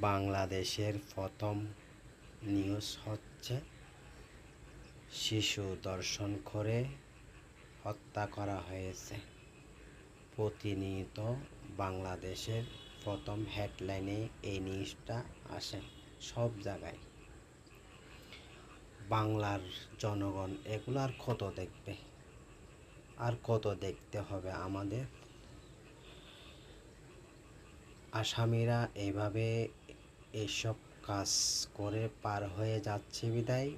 বাংলাদেশের প্রথম নিউজ হচ্ছে শিশু ধর্ষণ করে হত্যা করা হয়েছে। প্রতিনিয়ত বাংলাদেশের প্রথম হেডলাইনে এই নিউজটা আসে সব জায়গায়। বাংলার জনগণ এগুলো আর কত দেখবে, আর কত দেখতে হবে আমাদের? আসামিরা এইভাবে এইসব কাজ করে পার হয়ে যাচ্ছে বিদায়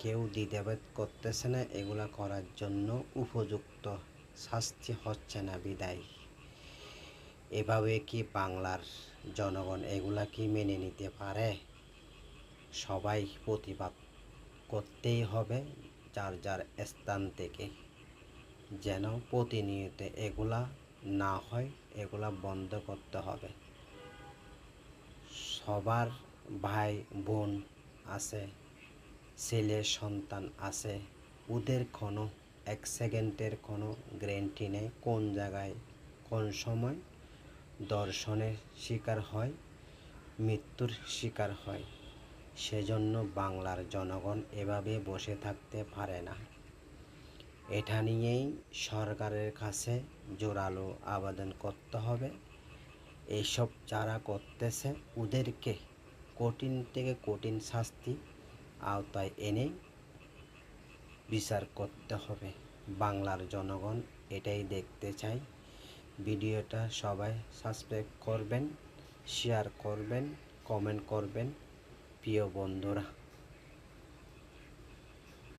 কেউ দ্বিধাবোধ করতেছে না এগুলা করার জন্য উপযুক্ত শাস্তি হচ্ছে না বিদায় এভাবে কি বাংলার জনগণ এগুলা কি মেনে নিতে পারে? সবাই প্রতিবাদ করতেই হবে যার যার স্থান থেকে, যেন প্রতিনিয়ত এগুলা না হয়, এগুলা বন্ধ করতে হবে। সবার ভাই বোন আছে, ছেলে সন্তান আছে, ওদের কোনো এক সেকেন্ডের কোনো গ্যারান্টি নেই কোন জায়গায় কোন সময় ধর্ষণের শিকার হয়, মৃত্যুর শিকার হয়। সেজন্য বাংলার জনগণ এভাবে বসে থাকতে পারে না। এটা নিয়েই সরকারের কাছে জোরালো আবেদন করতে হবে। এইসব যারা করতেছে ওদেরকে কঠিন থেকে কঠিন শাস্তি আওতায় এনে বিচার করতে হবে। বাংলার জনগণ এটাই দেখতে চাই। ভিডিওটা সবাই সাবস্ক্রাইব করবেন, শেয়ার করবেন, কমেন্ট করবেন প্রিয় বন্ধুরা।